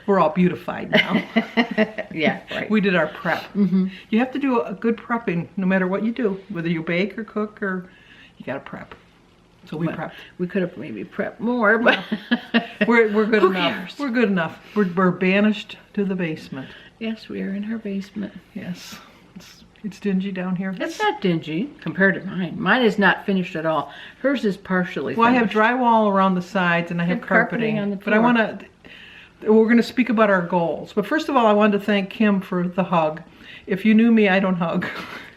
we're all beautified now. Yeah, right. We did our prep. You have to do a good prepping no matter what you do, whether you bake or cook or you got to prep. So we prepped. We could have maybe prepped more, but We're good Who enough. cares? We're good enough. We're banished to the basement. yes, we are in her basement. Yes. It's dingy down here. It's not dingy compared to mine. Mine is not finished at all. Hers is partially Well, I have finished. drywall around the sides and I have And carpeting carpeting. on the But I floor. want to, we're going to speak about our goals. But first of all, I wanted to thank Kim for the hug. If you knew me, I don't hug.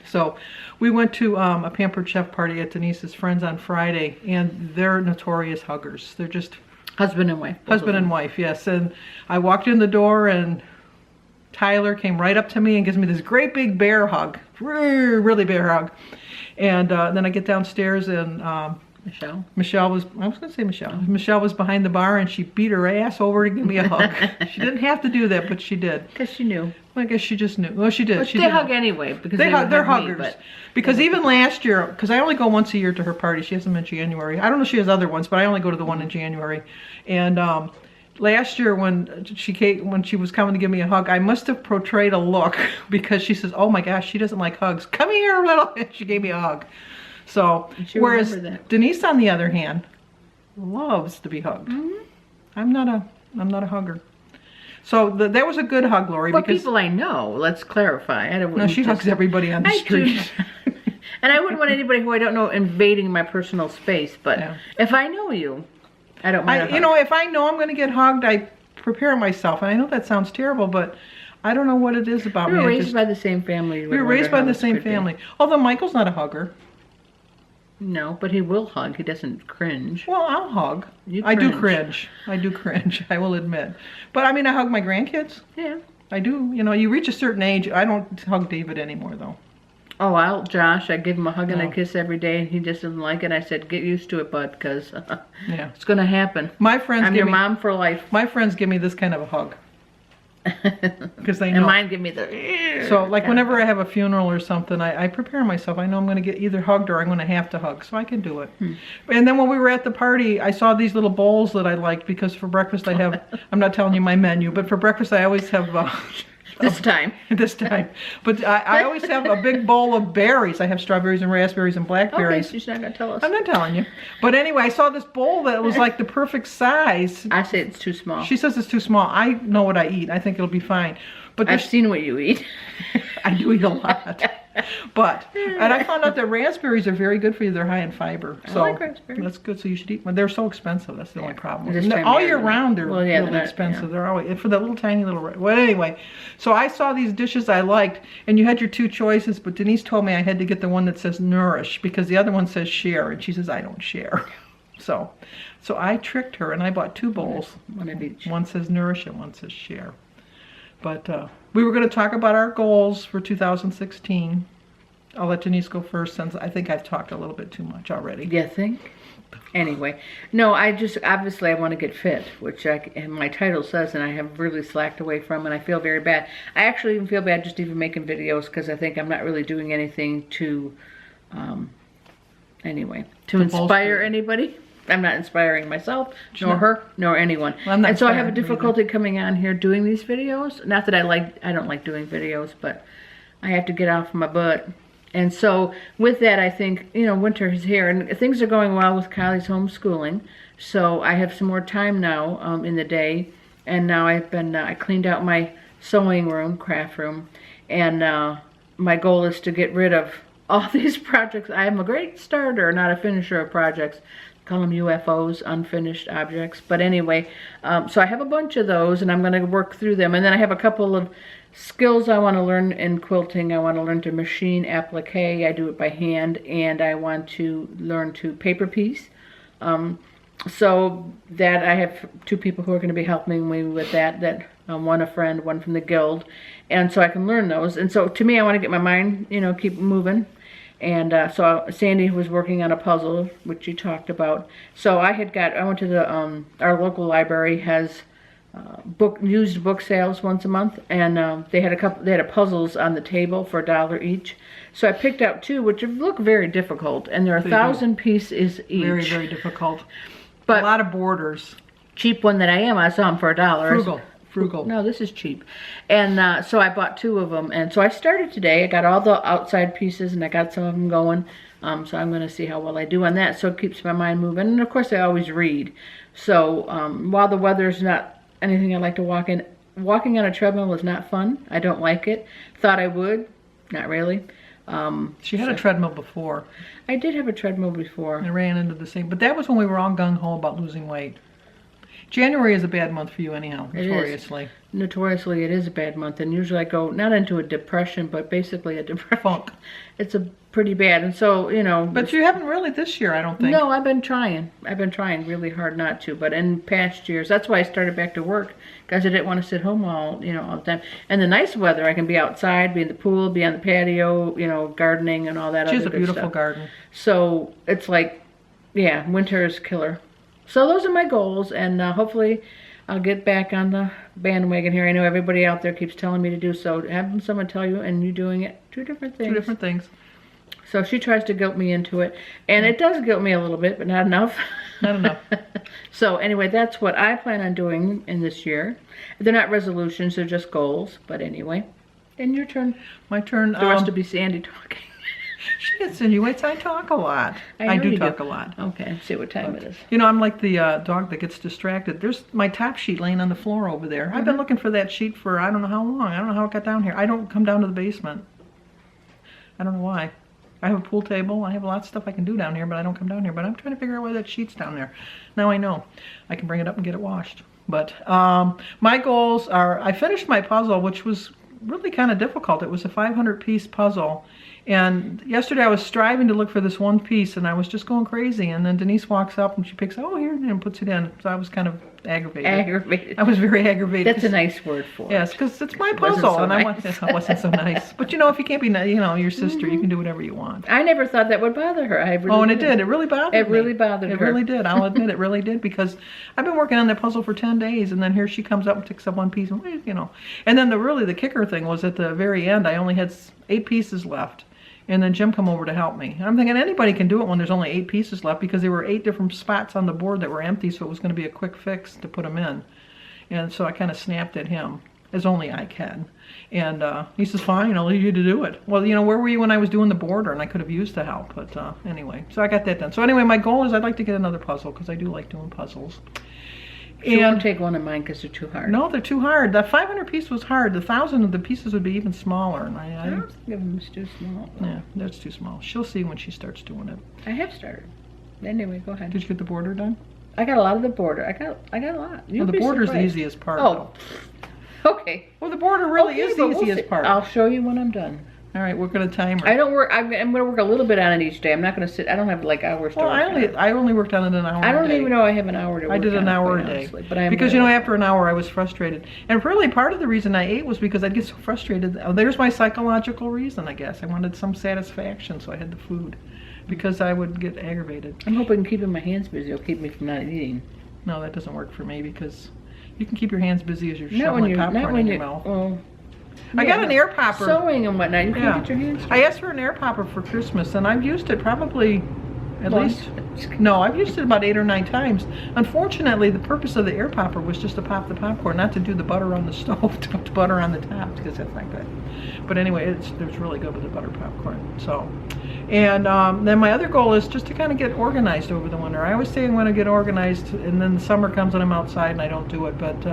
So we went to a Pampered Chef party at Denise's friends on Friday, and they're notorious huggers. They're just Husband and wife. both of husband them. and wife, yes. And I walked in the door and Tyler came right up to me and gives me this great big bear hug, really bear hug. And then I get downstairs and Michelle. Michelle was behind the bar and she beat her ass over to give me a hug. She didn't have to do that, but she did. Because she knew. Well, I guess she just knew. Well, she did. But She they did. hug anyway because They're would hug huggers. me, but Because even last year, because I only go once a year to her party. She has them in January. I don't know if she has other ones, but I only go to the one in January. And last year when she was coming to give me a hug, I must have portrayed a look because she says, "Oh my gosh, she doesn't like hugs. Come here, little." And she gave me a hug. So should whereas remember that. Denise, on the other hand, loves to be hugged. I'm not a hugger. So that was a good hug, Lori. Well, because people I know, let's clarify. no, she hugs everybody on the I street. do. And I wouldn't want anybody who I don't know invading my personal space. But Yeah. if I know you, I don't mind. If I know I'm going to get hugged, I prepare myself. And I know that sounds terrible, but I don't know what it is about we me. were I raised just- by the same family. we were raised by the same family. Although Michael's not a hugger. No, but he will hug. He doesn't cringe. Well, I'll hug. You I do cringe. cringe. I do cringe, I will admit. But I mean, I hug my grandkids. Yeah. I do. You reach a certain age. I don't hug David anymore, though. Oh, Josh, I give him a hug and No. a kiss every day. He just doesn't like it. I said, get used to it, bud, because Yeah. it's going to happen. My friends I'm give your me mom for life. my friends give me this kind of a hug because they know. And mine give me the... So, like, whenever I have a funeral or something, I prepare myself. I know I'm going to get either hugged or I'm going to have to hug, so I can do it. And then when we were at the party, I saw these little bowls that I liked because for breakfast I have, I'm not telling you my menu, but for breakfast I always have, This time. this time, but I always have a big bowl of berries. I have strawberries and raspberries and Okay, blackberries. so she's not going to tell us. I'm not telling you. But anyway, I saw this bowl that was like the perfect size. I say it's too small. She says it's too small. I know what I eat. I think it'll be fine. But I've this, seen what you eat. I do eat a lot. And I found out that raspberries are very good for you. They're high in fiber. I So like raspberries. that's good. So you should eat them. They're so expensive. That's the only problem. This And time all of year, year they're round, not. they're Well, yeah, really they're not, expensive. yeah. They're always, and for that little tiny little, well, anyway. So I saw these dishes I liked, and you had your two choices, but Denise told me I had to get the one that says nourish because the other one says share, and she says I don't share. So I tricked her, and I bought two bowls. One of each. One says nourish and one says share. But we were going to talk about our goals for 2016. I'll let Denise go first since I think I've talked a little bit too much already. You think? Anyway, no, I just, obviously I want to get fit, which and my title says, and I have really slacked away from, and I feel very bad. I actually even feel bad just even making videos because I think I'm not really doing anything to, anyway, to inspire bolster. anybody. I'm not inspiring myself, nor her, nor anyone. Well, I'm not and so I have a inspiring her difficulty coming on here doing these videos. Not that I don't like doing videos, but I have to get off my butt. And so with that, I think, winter is here and things are going well with Kylie's homeschooling. So I have some more time now in the day. And now I cleaned out my sewing room, craft room. And my goal is to get rid of all these projects. I am a great starter, not a finisher of projects. Call them UFOs, unfinished objects. But anyway, so I have a bunch of those and I'm going to work through them. And then I have a couple of skills I want to learn in quilting. I want to learn to machine applique. I do it by hand. And I want to learn to paper piece. So that I have two people who are going to be helping me with that one a friend, one from the guild. And so I can learn those. And so to me, I want to get my mind, keep moving. And so Sandy was working on a puzzle, which you talked about. So I went to the, our local library has used book sales once a month. And they had puzzles on the table for $1 each. So I picked out two, which look very difficult. And they're 1,000 pieces each. Very, very difficult. But a lot of borders. Cheap one that I saw them for $1. Frugal. Frugal. No, this is cheap. And so I bought 2 of them. And so I started today. I got all the outside pieces and I got some of them going. So I'm going to see how well I do on that. So it keeps my mind moving. And of course I always read. So while the weather's not anything I like to walk in, walking on a treadmill is not fun. I don't like it. Thought I would. Not really. She had a treadmill before. I did have a treadmill before. I ran into the same, but that was when we were all gung-ho about losing weight. January is a bad month for you anyhow, notoriously. Notoriously, it is a bad month, and usually I go not into a depression, but basically a depression. Funk. It's a pretty bad, and so, you know. But you haven't really this year, I don't think. No, I've been trying. I've been trying really hard not to, but in past years, that's why I started back to work, because I didn't want to sit home all the time. And the nice weather, I can be outside, be in the pool, be on the patio, gardening and all that other good stuff. She has a beautiful garden. So it's like, yeah, winter is killer. So those are my goals, and hopefully I'll get back on the bandwagon here. I know everybody out there keeps telling me to do so. Have someone tell you, and you doing it. 2 different things. 2 different things. So she tries to guilt me into it, and it does guilt me a little bit, but not enough. Not enough. So anyway, that's what I plan on doing in this year. They're not resolutions, they're just goals. But anyway, and your turn. My turn. The rest will be Sandy talking. She insinuates I talk a lot. I do talk a lot. Okay, see what time it is. I'm like the dog that gets distracted. There's my top sheet laying on the floor over there. I've been looking for that sheet for I don't know how long. I don't know how it got down here. I don't come down to the basement. I don't know why. I have a pool table. I have a lot of stuff I can do down here, but I don't come down here. But I'm trying to figure out why that sheet's down there. Now I know. I can bring it up and get it washed. But my goals are, I finished my puzzle, which was really kind of difficult. It was a 500-piece puzzle. And yesterday I was striving to look for this one piece, and I was just going crazy. And then Denise walks up and she picks, oh, here, and puts it in. So I was kind of aggravated. Aggravated. I was very aggravated. That's a nice word for it. Yes, because it's my puzzle, so and nice. It wasn't so nice. But if you can't be, your sister, you can do whatever you want. I never thought that would bother her. I really And it did. It really bothered me. It really bothered her. It really did. I'll admit it really did, because I've been working on that puzzle for 10 days, and then here she comes up and picks up one piece, and And then the kicker thing was at the very end, I only had 8 pieces left. And then Jim come over to help me. And I'm thinking anybody can do it when there's only 8 pieces left, because there were 8 different spots on the board that were empty, so it was going to be a quick fix to put them in. And so I kind of snapped at him, as only I can. And he says, fine, I'll leave you to do it. Well, where were you when I was doing the border? And I could have used the help. But anyway, so I got that done. So anyway, my goal is I'd like to get another puzzle, because I do like doing puzzles. She won't take one of mine because they're too hard. No, they're too hard. The 500 piece was hard. The 1,000 of the pieces would be even smaller. And I don't think of them as too small. Yeah, that's too small. She'll see when she starts doing it. I have started. Anyway, go ahead. Did you get the border done? I got a lot of the border. I got a lot. Well, the border's the easiest part. Oh, though. Okay. Well, the border really is the easiest part. I'll show you when I'm done. All right, we're gonna timer. I don't work. I'm gonna work a little bit on it each day. I'm not gonna sit. I don't have like hours to work on it. I only worked on it an hour a day. I don't even know I have an hour to work on it. I did an hour a day. Honestly, but I'm because after an hour I was frustrated. And really part of the reason I ate was because I'd get so frustrated. There's my psychological reason, I guess. I wanted some satisfaction, so I had the food. Because I would get aggravated. I'm hoping keeping my hands busy will keep me from not eating. No, that doesn't work for me, because you can keep your hands busy as you're shoving popcorn in your mouth. Well, I got an air popper. Sewing and whatnot. You can't get your hands. I asked for an air popper for Christmas, and I've used it probably at least. No, I've used it about 8 or 9 times. Unfortunately, the purpose of the air popper was just to pop the popcorn, not to do the butter on the stove, to put butter on the top, because that's not good. But anyway, it's really good with the butter popcorn. So, and then my other goal is just to kind of get organized over the winter. I always say I'm going to get organized, and then the summer comes and I'm outside and I don't do it. But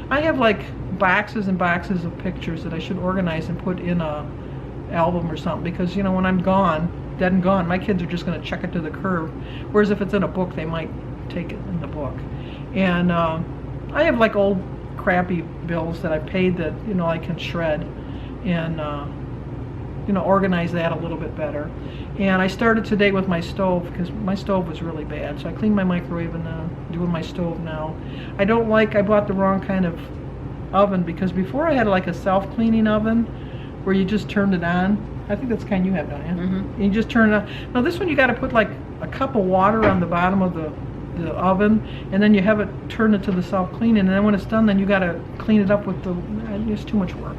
I have like boxes and boxes of pictures that I should organize and put in a album or something, because when I'm gone, dead and gone, my kids are just going to check it to the curb, whereas if it's in a book, they might take it in the book. And I have like old crappy bills that I paid that I can shred and organize that a little bit better. And I started today with my stove, because my stove was really bad, so I cleaned my microwave and doing my stove now. I bought the wrong kind of oven, because before I had like a self-cleaning oven where you just turned it on. I think that's the kind you have, don't you? Mm-hmm. You just turn it on. Now this one you got to put like a cup of water on the bottom of the oven, and then you have it turn it to the self-cleaning, and then when it's done, then you got to clean it up with it's too much work.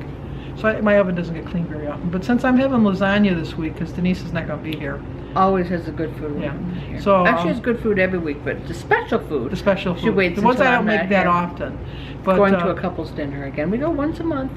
So my oven doesn't get cleaned very often. But since I'm having lasagna this week, because Denise is not going to be here, always has the good food. Yeah. Here. So, actually, has good food every week, but the special food. The special She food. waits The ones until I don't I'm make not that here. often. But, Going to a couple's dinner again. We go once a month,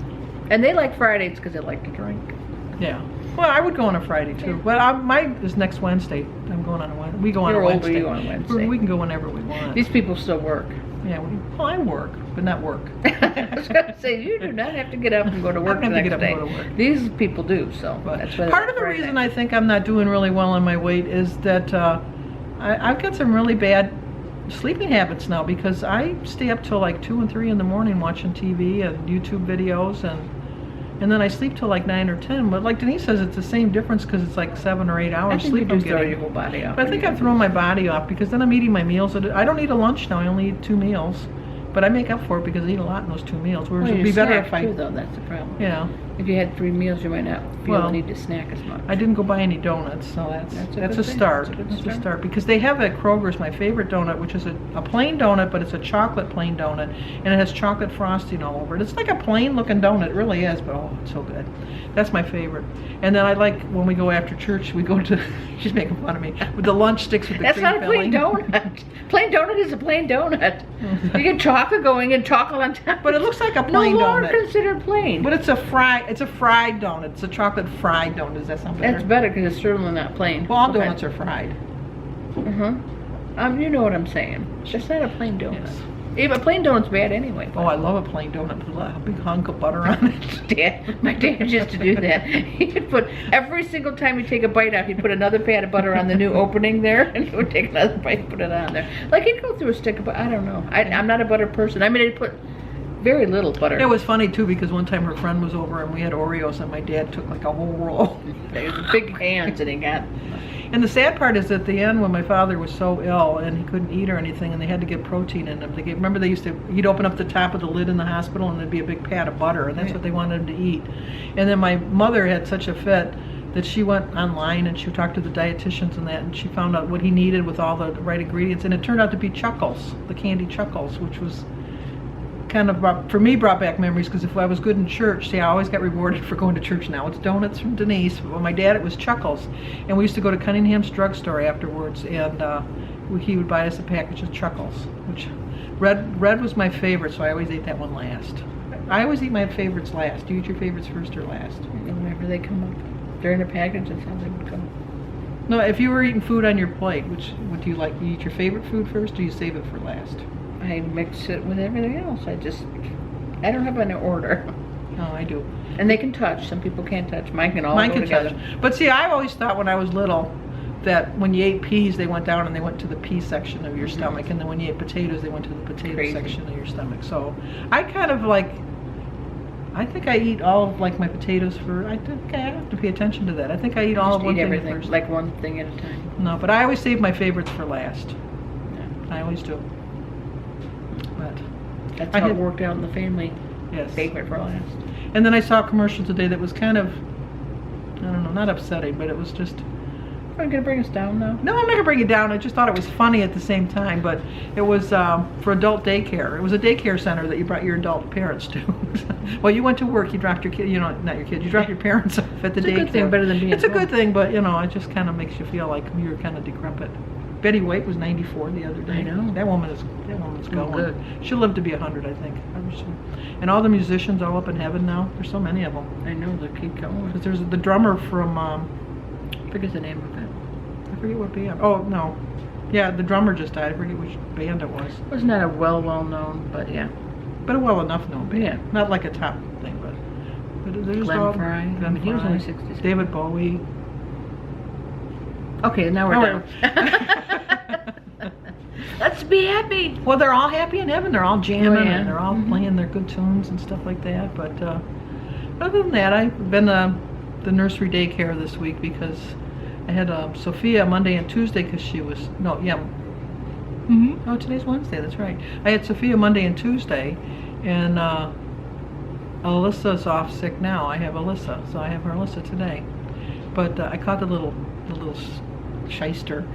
and they like Fridays because they like to drink. Yeah. Well, I would go on a Friday too. But mine is next Wednesday. I'm going on a Wednesday. We go on You're a older, Wednesday. you go on a Wednesday. We can go whenever we want. These people still work. Yeah. Well, I work, but not work. I was going to say, you do not have to get up and go to work the I don't have next to day. get up and go to work. These people do, so But that's why part of the reason I think I'm not doing really well on my weight is that I've got some really bad sleeping habits now, because I stay up till like 2 and 3 in the morning watching TV and YouTube videos, and then I sleep till like 9 or 10. But like Denise says, it's the same difference because it's like 7 or 8 hours I think sleep you I'm do throw getting. your whole body off. But I think I've thrown my body off, because then I'm eating my meals. I don't eat a lunch now. I only eat 2 meals. But I make up for it because I eat a lot in those 2 meals. Whereas Well, it'd be you better snack if I, too, though. That's the problem. yeah. If you had 3 meals, you might not feel Well, the need to snack as much. I didn't go buy any donuts, so that's That's a a good thing. start. That's a good That's a start. start, because they have at Kroger's my favorite donut, which is a plain donut, but it's a chocolate plain donut, and it has chocolate frosting all over it. It's like a plain looking donut, it really is, but oh, it's so good. That's my favorite. And then I like when we go after church, we go to. She's making fun of me with the lunch sticks with the That's cream not a plain filling. donut. Plain donut is a plain donut. You get chocolate going and chocolate on top. But it looks like a no plain longer donut. considered plain. But it's a fried donut. It's a chocolate fried donut. Does that sound better? That's better because it's certainly not plain. Well, all Okay. donuts are fried. You know what I'm saying. It's not a plain donut. Yes. Even a plain donut's bad anyway. Oh, I love a plain donut. Put a big hunk of butter on it. My dad used to do that. He'd put, every single time he'd take a bite out, he'd put another pat of butter on the new opening there, and he would take another bite and put it on there. Like, he'd go through a stick of butter. I don't know. I'm not a butter person. I mean, he'd put very little butter. It was funny too, because one time her friend was over and we had Oreos, and my dad took like a whole roll. It was big hands that he got. And the sad part is at the end, when my father was so ill and he couldn't eat or anything, and they had to get protein in him. Remember they used to, he'd open up the top of the lid in the hospital and there'd be a big pat of butter, and that's what they wanted him to eat. And then my mother had such a fit that she went online and she talked to the dietitians and that, and she found out what he needed with all the right ingredients, and it turned out to be Chuckles, the candy Chuckles, which was kind of for me brought back memories, because if I was good in church, see, I always got rewarded for going to church. Now it's donuts from Denise, but with my dad it was Chuckles, and we used to go to Cunningham's drugstore afterwards, and he would buy us a package of Chuckles, which red was my favorite, so I always ate that one last. I always eat my favorites last. Do you eat your favorites first or last? Whenever they come up. They're in a package, that's how they would come. No, if you were eating food on your plate, which would you like? You eat your favorite food first, or do you save it for last? I mix it with everything else. I don't have an order. No, I do. And they can touch. Some people can't touch. Mine can all Mine go can together. touch. But see, I always thought when I was little that when you ate peas, they went down and they went to the pea section of your stomach, and then when you ate potatoes, they went to the potato Crazy. section of your stomach. So I kind of like, I think I eat all of like my potatoes for, I think I have to pay attention to that. I think I eat all of Just one eat thing everything, first. like one thing at a time. No, but I always save my favorites for last. Yeah. I always do. But, That's I how it had- worked out in the family. yes. Favorite for last. And then I saw a commercial today that was kind of, I don't know, not upsetting, but it was just, Are you gonna bring us down now? no, I'm not gonna bring it down. I just thought it was funny at the same time. But it was for adult daycare. It was a daycare center that you brought your adult parents to. Well, you went to work. You dropped your kid. You know, not your kid. You dropped your parents off at the It's a daycare. good thing, better than being It's a home. good thing, but you know, it just kind of makes you feel like you're kind of decrepit. Betty White was 94 the other day. I know. That woman's Oh, going. good. She'll live to be 100, I think. And all the musicians all up in heaven now. There's so many of them. I know, they keep going. Because there's the drummer from. Forget the name of it. I forget what band. Oh, no. Yeah, the drummer just died. I forget which band it was. It was not a well known, but yeah. But a well enough known band. Yeah. Not like a top thing, but there's Glenn all. Frey. Glenn I mean, he was Frey, only 66. David Bowie. Okay, now we're Now done. Let's be happy. Well, they're all happy in heaven. They're all jamming Oh, yeah. and they're all playing their good tunes and stuff like that. But other than that, I've been the nursery daycare this week because I had Sophia Monday and Tuesday because she was Oh, today's Wednesday. That's right. I had Sophia Monday and Tuesday, and Alyssa's off sick now. I have Alyssa, so I have her Alyssa today. But I caught the little shyster.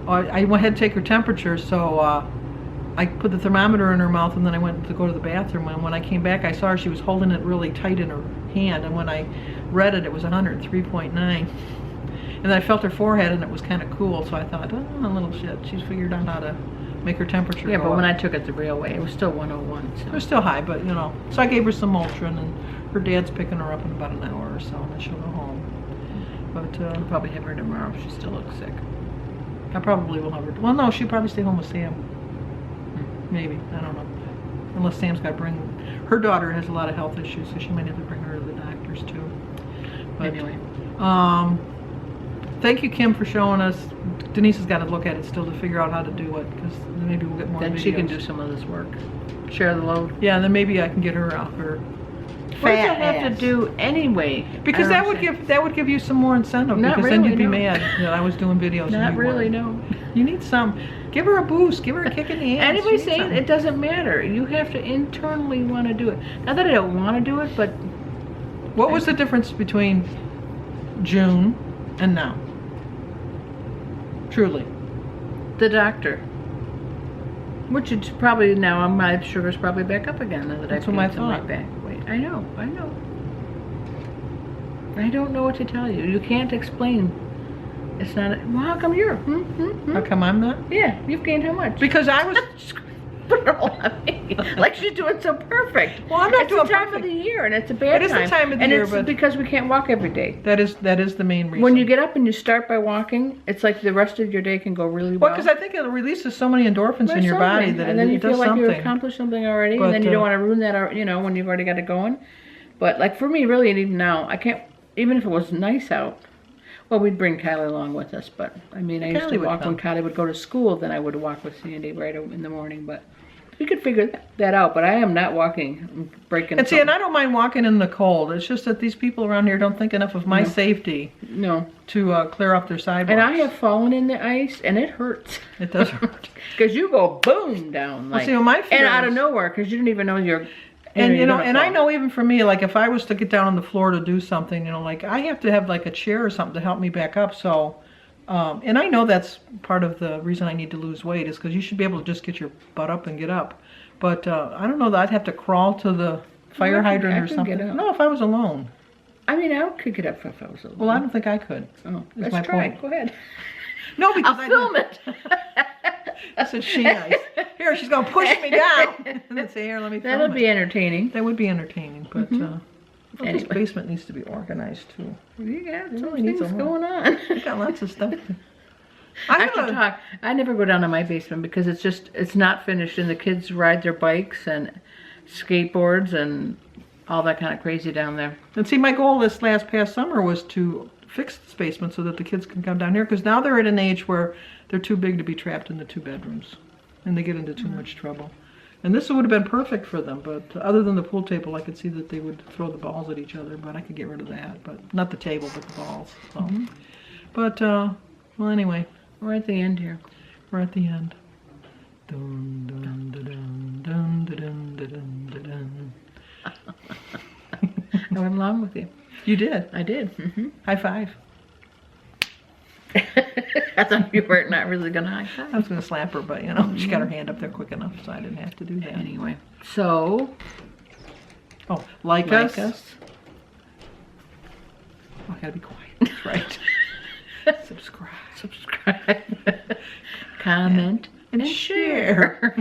I went ahead to take her temperature, so I put the thermometer in her mouth, and then I went to go to the bathroom. And when I came back, I saw her. She was holding it really tight in her hand, and when I read it, it was 103.9. And then I felt her forehead, and it was kind of cool, so I thought, oh, little shit, she's figured out how to make her temperature Yeah, go but up. when I took it the real way, it was still 101. It So. was still high, but, you know. So I gave her some Motrin, and her dad's picking her up in about an hour or so, and then she'll go home. But I'll probably have her tomorrow if she still looks sick. I probably will have her. Well, no, she'll probably stay home with Sam. Maybe. I don't know. Unless Sam's got to bring... Her daughter has a lot of health issues, so she might have to bring her to the doctors, too. But, Anyway. Thank you, Kim, for showing us. Denise has got to look at it still to figure out how to do it, because maybe we'll get more Then videos. she can do some of this work. Share the load. Yeah, and then maybe I can get her off her What does fat that have ass. to do anyway? Because I that don't would understand. give you some more incentive. Not Because then really, you'd be no. mad that I was doing videos. and Not you really, weren't. no. You need some. Give her a boost. Give her a kick in the ass. Anybody You need saying something. it doesn't matter. You have to internally want to do it. Not that I don't want to do it, but What was the difference between June and now? Truly. the doctor. Which is probably now my sugar's probably back up again now that That's I've what I gained some weight thought. back. Wait, I know. I don't know what to tell you. You can't explain. It's not. Well, how come you're? How come I'm not? Yeah, you've gained how much? Because I was. Put it all on me. Like she's doing so perfect. Well, I'm not it's doing the time perfect. of the year, and it's a bad It is the time of the and year, it's but- because we can't walk every day. That is the main reason. When you get up and you start by walking, it's like the rest of your day can go really well. Well, because I think it releases so many endorphins in There's your body something, that and then it you does feel like you something. accomplished something already, But, and then you don't uh, want to ruin that, when you've already got it going. But like for me, really, and even now, I can't. Even if it was nice out, well, we'd bring Kylie along with us. But I mean, I used Kylie to would walk when Kylie would go to school. Then I would walk with Sandy right in the morning. But we could figure that out. But I am not walking, I'm breaking. And see, and something. I don't mind walking in the cold. It's just that these people around here don't think enough of my safety No, to clear up their sidewalks. and I have fallen in the ice, and it hurts. It does hurt. Because you go boom down, like, see, well, my fear and out is- of nowhere, because you didn't even know you're. And you're gonna and I fall. know even for me, like if I was to get down on the floor to do something, like I have to have like a chair or something to help me back up. So, and I know that's part of the reason I need to lose weight is because you should be able to just get your butt up and get up. But I don't know that I'd have to crawl to the fire I hydrant or can something. get up. No, if I was alone. I mean, I could get up if I was alone. Well, I don't think I could. Oh, is let's my try. point. Go ahead. No, because I'll film it. That's what she does. Here, she's gonna push me down and then say, "Here, let me." That'll film be it. entertaining. That would be entertaining, but well, this Anyway. basement needs to be organized too. You got some really needs things a going on. We got lots of stuff. I I'm should gonna talk. I never go down to my basement because it's not finished, and the kids ride their bikes and skateboards and all that kind of crazy down there. and see. My goal this past summer was to fix this basement so that the kids can come down here because now they're at an age where they're too big to be trapped in the 2 bedrooms, and they get into too much trouble. And this would have been perfect for them, but other than the pool table, I could see that they would throw the balls at each other. But I could get rid of that. But not the table, but the balls. So, but well, anyway. We're at the end here. We're at the end. Dun, dun, dun, dun, dun, dun, dun, dun, dun. I went along with you. You did. I did. High five. I thought you were not really gonna high I five. was going to slap her, but she got her hand up there quick enough, so I didn't have to do that. Anyway, so Oh, like like us. us. Oh, I gotta be quiet. That's right. Subscribe. Subscribe, comment, and share.